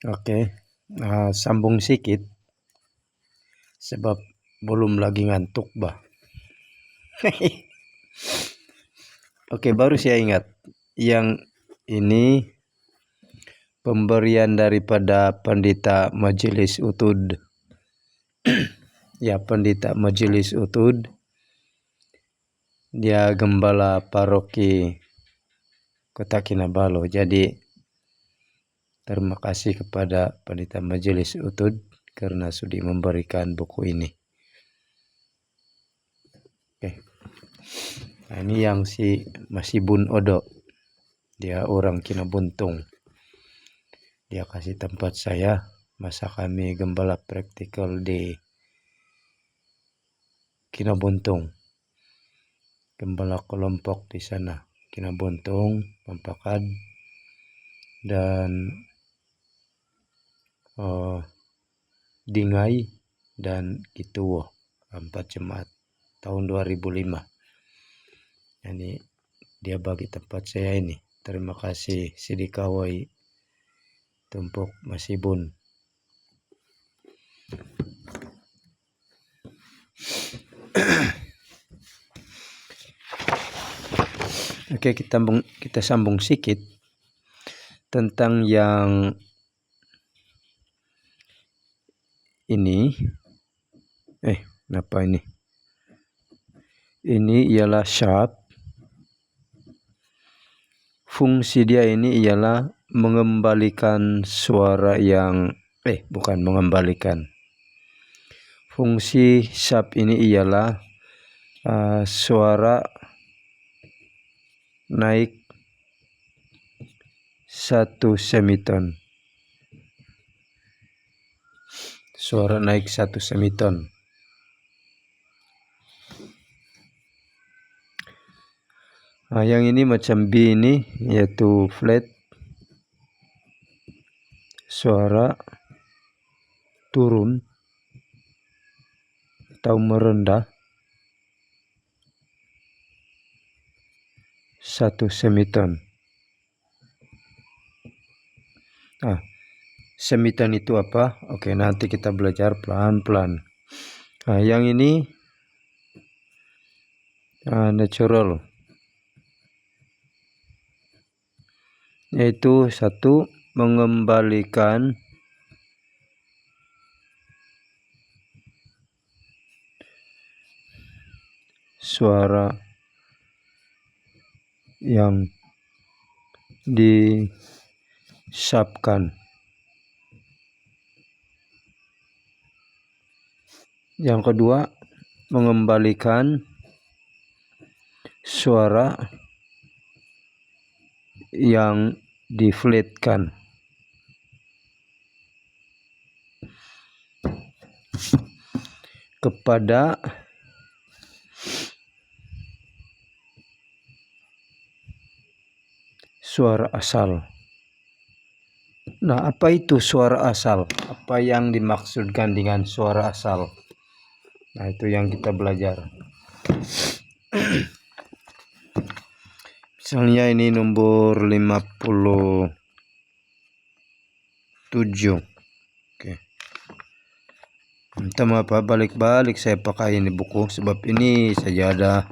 Oke, sambung sikit sebab belum lagi ngantuk bah. Oke, baru saya ingat yang ini pemberian daripada Pendeta Majelis Utud. Ya, Pendeta Majelis Utud. Dia gembala paroki Kota Kinabalu. Jadi terima kasih kepada Pendeta Majelis Utud karena sudah memberikan buku ini. Oke. Nah, ini yang si Masibun Odo. Dia orang Kinabuntung. Dia kasih tempat saya masa kami gembala praktikal di Kinabuntung. Gembala kelompok di sana. Kinabuntung, Pampakad, dan Dingai dan Kituwo. 4 jemaat tahun 2005. Ini dia bagi tempat saya ini. Terima kasih Sidikawai Tumpuk Masibun. Oke, kita sambung sedikit tentang yang ini. Kenapa ini? Ini ialah sharp. Fungsi dia ini ialah mengembalikan suara yang bukan mengembalikan. Fungsi sharp ini ialah suara naik 1 semiton. Suara naik 1 semiton. Yang ini macam B ini yaitu flat. Suara turun atau merendah 1 semiton. Semiton itu apa? Oke, nanti kita belajar pelan-pelan. Yang ini natural, yaitu 1 mengembalikan suara yang disapkan. Yang kedua, mengembalikan suara yang diflatkan. Kepada suara asal. Nah, apa itu suara asal? Apa yang dimaksudkan dengan suara asal? Nah, itu yang kita belajar. Misalnya ini nomor 57. Oke. Entah apa, balik-balik saya pakai ini buku sebab ini sajadah.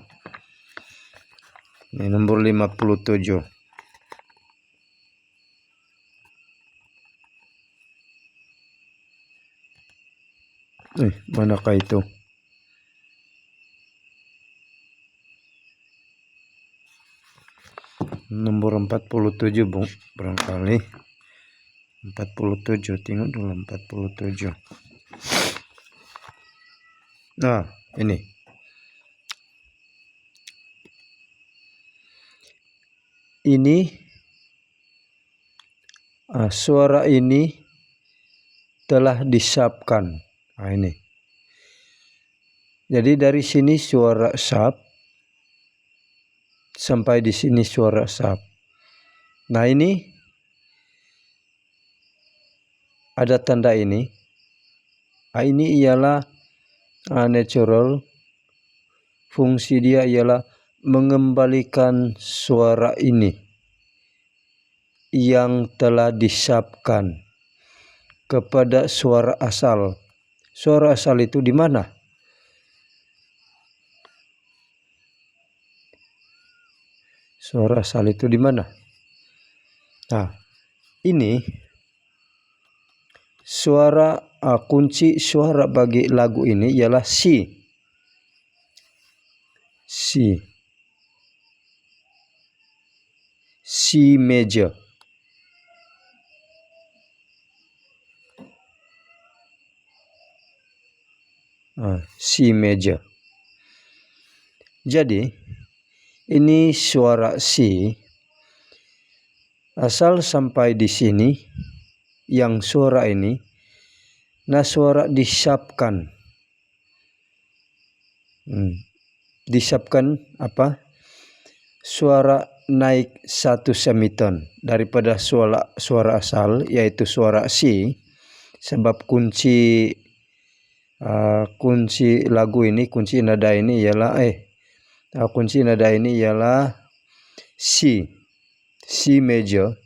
Ini nomor 57. Manakah itu? Nomor 47 Bung, barangkali 47, tengok dulu 47. Nah, ini suara ini telah disapkan. Nah, ini. Jadi dari sini suara sap sampai di sini suara sap. Nah, ini ada tanda ini. Ini ialah natural. Fungsi dia ialah mengembalikan suara ini yang telah disapkan. kepada suara asal. Suara asal itu di mana? Suara asal itu di mana? Nah, ini suara kunci suara bagi lagu ini ialah C. C major. C major. Jadi ini suara C. Asal sampai di sini, yang suara ini, nah suara disapkan. Disapkan apa? Suara naik 1 semiton daripada suara asal, yaitu suara C. Sebab kunci lagu ini, kunci nada ini ialah C major.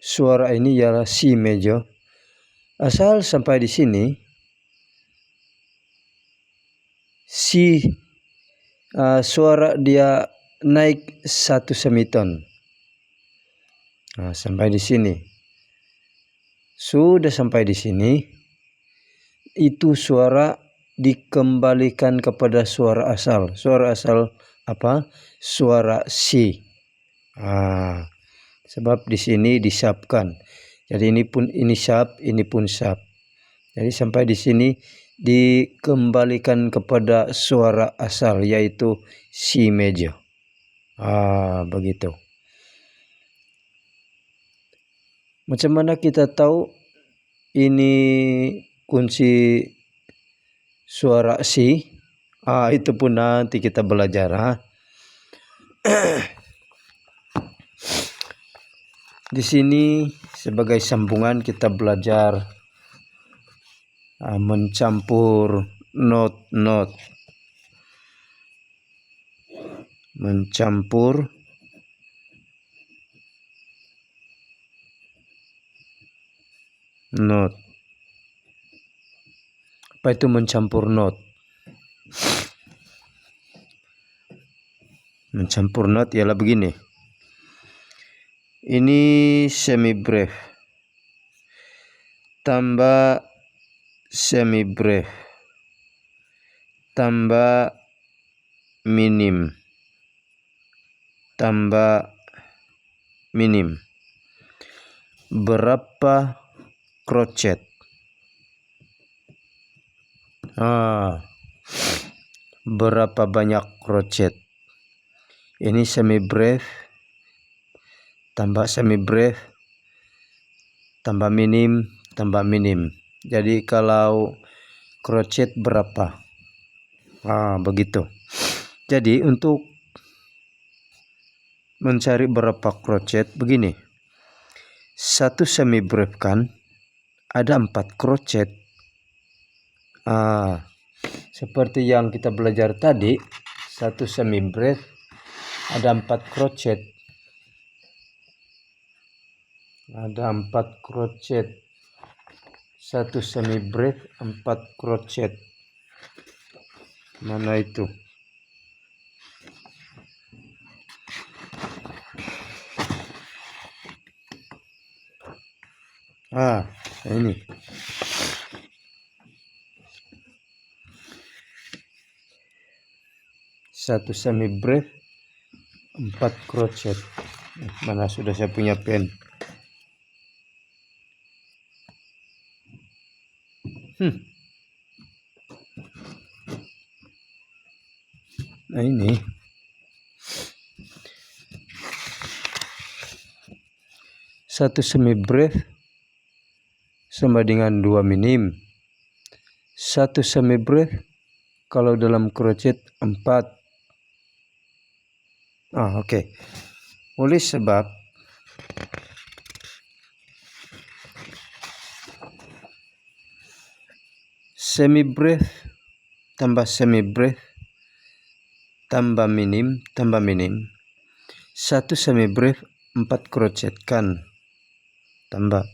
Suara ini ialah C major. Asal sampai di sini, C suara dia naik 1 semiton. Sampai di sini. Sudah sampai di sini, itu suara dikembalikan kepada suara asal. Suara asal apa? Suara C. Sebab di sini disapkan. Jadi ini sap, ini pun sap. Jadi sampai di sini dikembalikan kepada suara asal, yaitu C major. Begitu. Macam mana kita tahu ini kunci suara C? Itu pun nanti kita belajar. Di sini sebagai sambungan kita belajar mencampur not. Mencampur not. Apa itu mencampur not? Mencampur not ialah begini. Ini semi-breve tambah semi-breve tambah minim tambah minim. Berapa crochet? Berapa banyak crochet? Ini semi-breve tambah semi-breve tambah minim tambah minim. Jadi kalau crochet berapa? Begitu. Jadi untuk mencari berapa crochet begini. 1 semi-breve kan ada 4 crochet. Seperti yang kita belajar tadi, 1 semi-breve ada 4 crochet. Ada 4 crochet. 1 semi-breve 4 crochet. Mana itu? Ini. Satu semi-breve 4 crochet. Mana sudah saya punya pen? Nah ini satu semi-breve sama dengan 2 minim. Satu semi-breve kalau dalam crochet 4. Oke. Oleh sebab semi-breve tambah semi-breve tambah minim 1 semi brief 4 crochet kan, tambah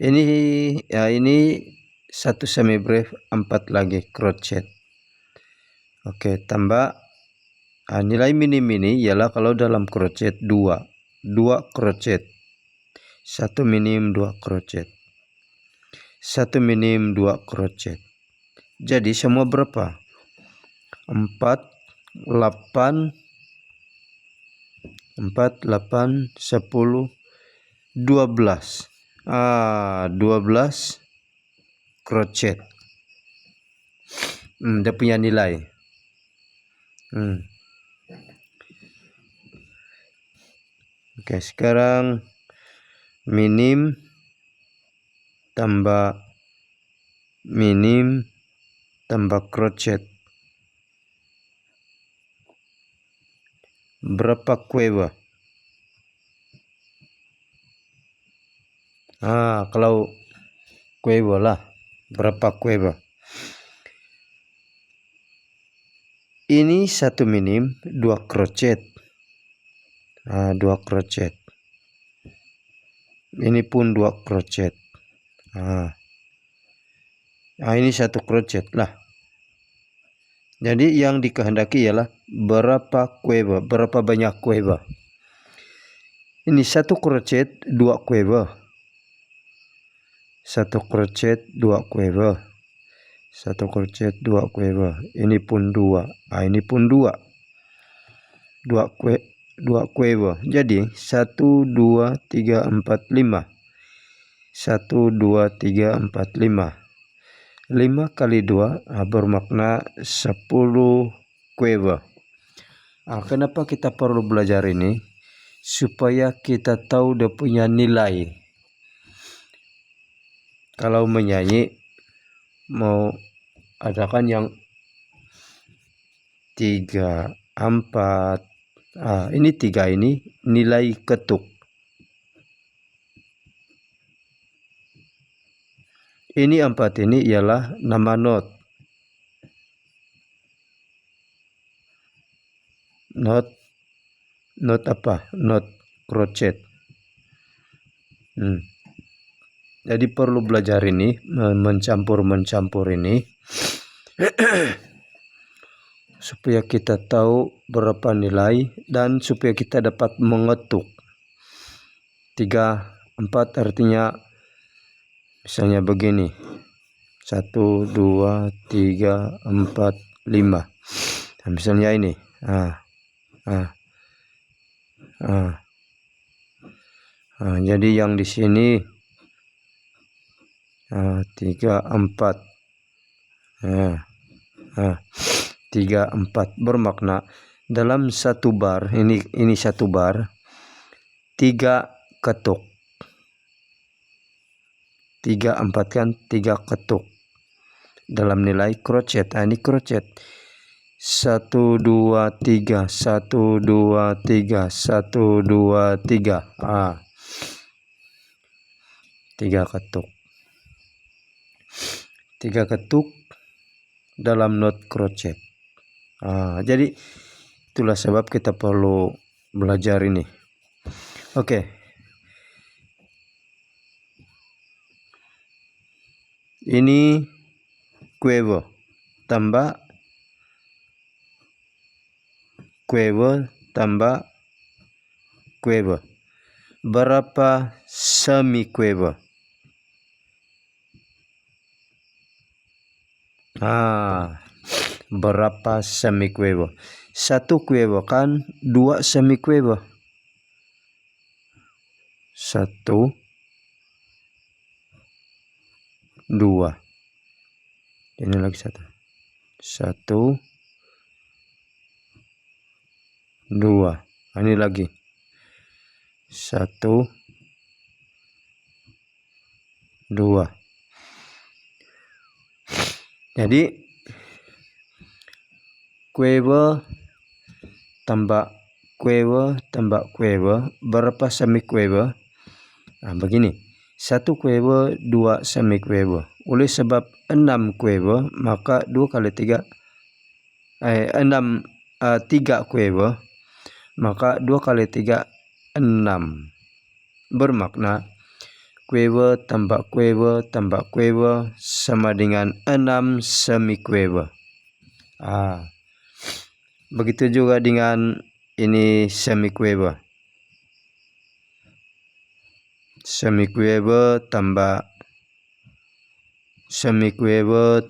ini ya, ini 1 semi brief 4 lagi crochet. Oke, tambah nilai minim ini ialah kalau dalam crochet 2 crochet, 1 minim 2 crochet, 1 minim 2 crochet. Jadi semua berapa? 4, 8, 10, 12. 12 crochet. Dia punya nilai. Oke, sekarang minim tambah minim tambah crochet. Berapa quiver? Kalau quiver lah, berapa quiver? Ini 1 minim 2 crochet. 2 crochet. Ini pun 2 crochet. Ini 1 crochet lah. Jadi yang dikehendaki ialah berapa quiver, berapa banyak quiver. Ini 1 crochet 2 quiver. 1 crochet 2 quiver. 1 crochet 2 quiver. Ini pun 2. Ini pun 2. 2 quiver. Jadi 1 2 3 4 5. 1 2 3 4 5. 5 kali 2 bermakna 10 quiver. Kenapa kita perlu belajar ini? Supaya kita tahu dia punya nilai. Kalau menyanyi mau adakan yang 3, 4. Ini 3 ini nilai ketuk. Ini 4 ini ialah nama not. Not apa? Not crochet. Jadi perlu belajar ini, mencampur ini supaya kita tahu berapa nilai dan supaya kita dapat mengetuk. 3, 4 artinya misalnya begini. 1 2 3 4 5. Misalnya ini. Jadi yang di sini 3 4. 3 4 bermakna dalam 1 bar, ini 1 bar 3 ketuk. 3 4 kan 3 ketuk dalam nilai crochet. Ini crochet 1 2 3 1 2 3 1 2 3. 3 ketuk. 3 ketuk dalam not crochet. Jadi itulah sebab kita perlu belajar ini. Oke. Ini quiver tambah quiver tambah quiver. Berapa semi quiver? Berapa semi quiver? 1 quiver kan 2 semi quiver. 1 2. Ini lagi 1. 1 2. Ini lagi 1 2. Jadi quiver tambah quiver tambah quiver berapa semi quiver? Begini. 1 quiver 2 semi quiver. Oleh sebab 6 quiver maka 2 kali 3 3 quiver maka 2 kali 3 6. Bermakna kuewe tambah kuewe sama dengan 6 semikuewe. Begitu juga dengan ini semikuewe. Semikuewe tambah semikuewe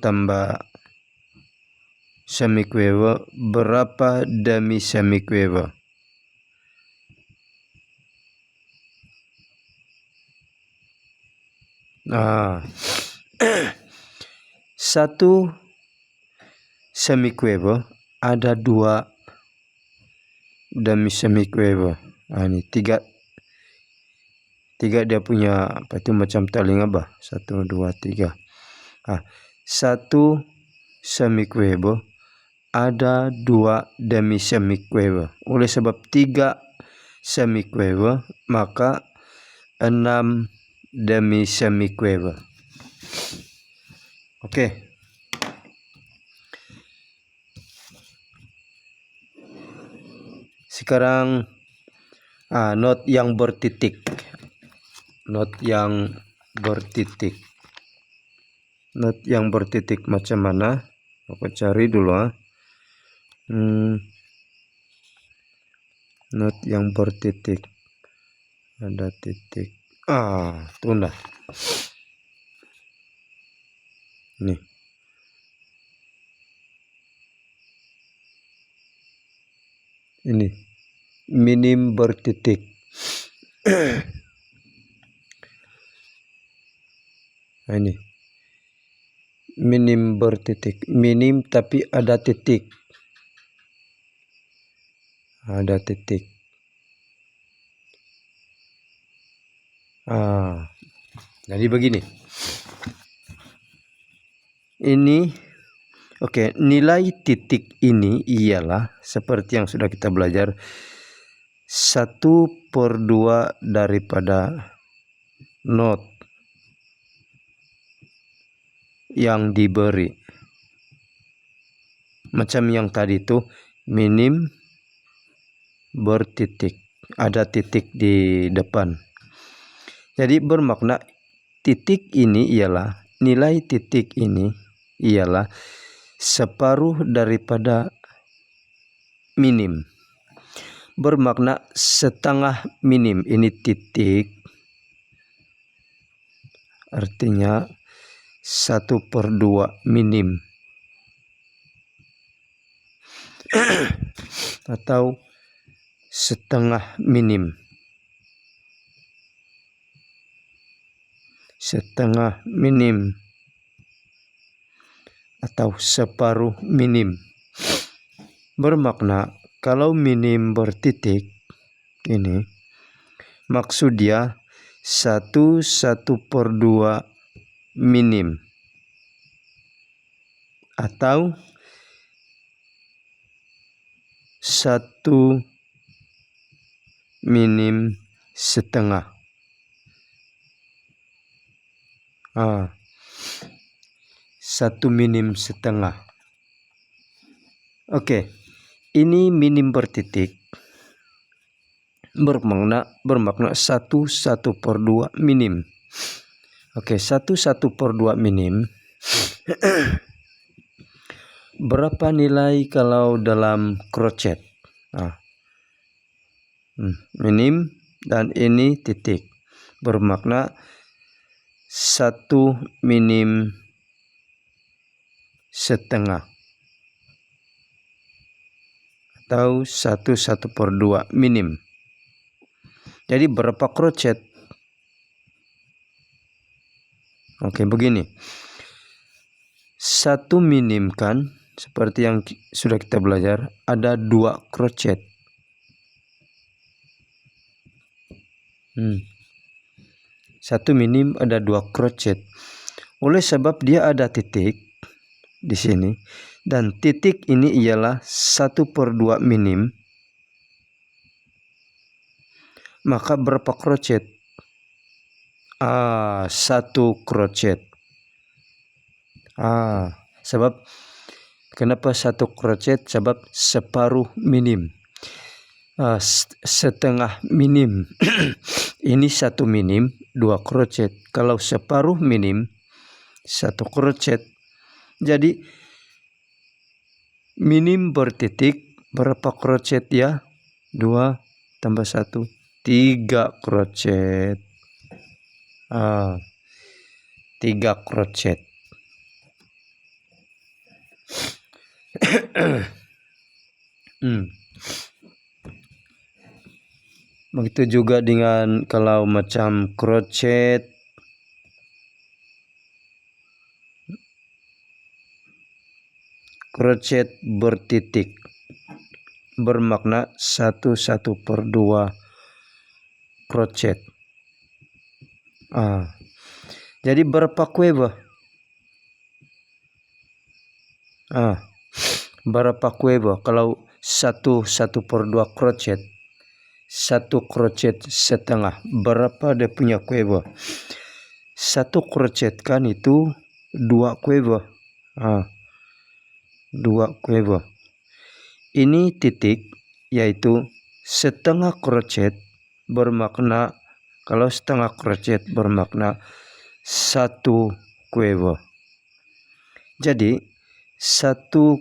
berapa demi semikuewe? Satu semikuewe ada 2 demi semikuewe. Ini 3 dia punya apa itu macam taling apa? 1 2 3. Satu semikuewe ada 2 demi semikuewe. Oleh sebab 3 semikuewe maka 6 demi semikuewe. Oke. Sekarang not yang bertitik. Not yang bertitik macam mana? Aku cari dulu. Not yang bertitik. Ada titik. Tunda. Nih. Ini minim bertitik. Ini minim bertitik. Minim tapi ada titik. Ada titik. Jadi begini. Ini nilai titik ini ialah seperti yang sudah kita belajar 1/2 daripada not yang diberi. Macam yang tadi itu minim bertitik. Ada titik di depan. Jadi bermakna titik ini ialah nilai titik ini ialah separuh daripada minim. Bermakna setengah minim. Ini titik artinya 1/2 minim. Atau setengah minim. Setengah minim atau separuh minim. Bermakna kalau minim bertitik ini maksud dia 1/1/2 minim atau 1 minim setengah. 1 minim setengah. Ini minim bertitik bermakna 1/1/2 minim. 1/1/2 minim. Berapa nilai kalau dalam crochet? Minim dan ini titik. Bermakna 1 minim setengah atau 1/1/2 minim. Jadi berapa crochet? Begini. 1 minim kan seperti yang sudah kita belajar ada 2 crochet. 1 minim ada 2 crochet. Oleh sebab dia ada titik di sini dan titik ini ialah 1/2 minim. Maka berapa crochet? 1 crochet. Sebab kenapa 1 crochet? Sebab separuh minim. setengah minim. Ini 1 minim 2 crochet. Kalau separuh minim 1 crochet. Jadi minim bertitik berapa crochet ya? 2 tambah 1 3 crochet. 3 crochet. Begitu juga dengan kalau macam crochet bertitik bermakna 1/1/2 crochet. Jadi berapa quiver? Berapa quiver? Kalau 1/1/2 crochet, 1 crochet setengah, berapa dia punya quiver? 1 crochet kan itu 2 quiver. 2 quiver. Ini titik yaitu setengah crochet bermakna, kalau setengah crochet bermakna 1 quiver. Jadi 1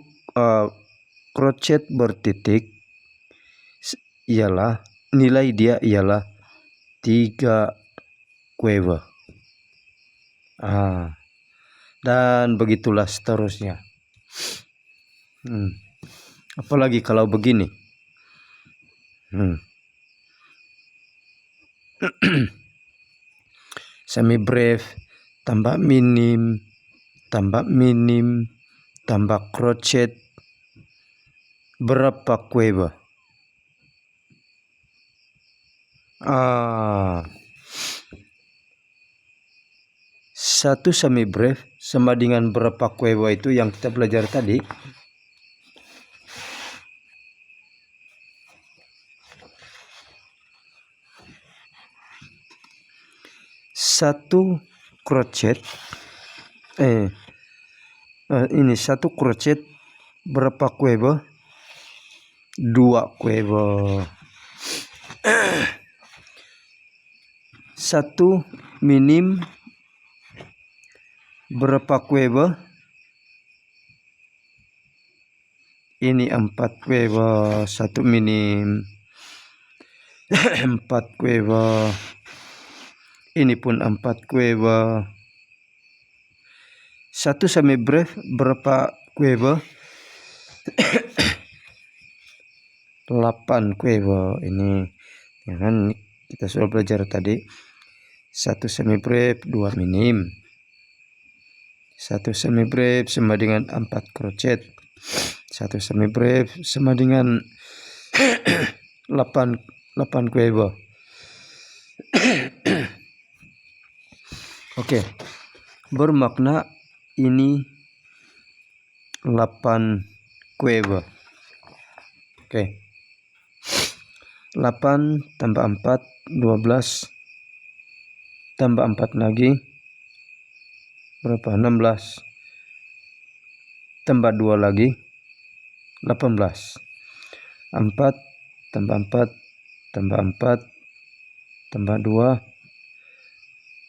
crochet bertitik ialah nilai dia ialah 3 quiver. Dan begitulah seterusnya. Apalagi kalau begini. Semi breve tambah minim tambah crochet berapa quiver? 1 semi breve sama dengan berapa quiver itu yang kita belajar tadi? 1 crochet ini 1 crochet berapa quiver? 2 quiver. 1 minim berapa quiver? Ini 4 quiver. 1 minim 4 quiver. Ini pun 4 quiver. 1 semi breve berapa quiver? 8 quiver. Ini kan kita sudah belajar tadi. 1 semi breve 2 minim. 1 semi breve sama dengan 4 crochet. 1 semi breve sama dengan 8 quiver. Oke. Bermakna ini 8 quiver. Oke. 8 tambah 4 12 tambah 4 lagi berapa? 16 tambah 2 lagi 18. 4 tambah 4 tambah 4 tambah 2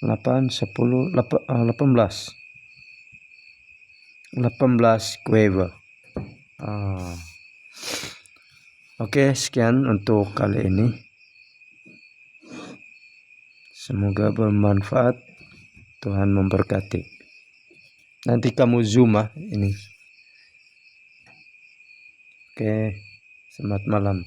8 10 18 quiver. Oke, sekian untuk kali ini. Semoga bermanfaat. Tuhan memberkati. Nanti kamu zoom ini. Oke, selamat malam.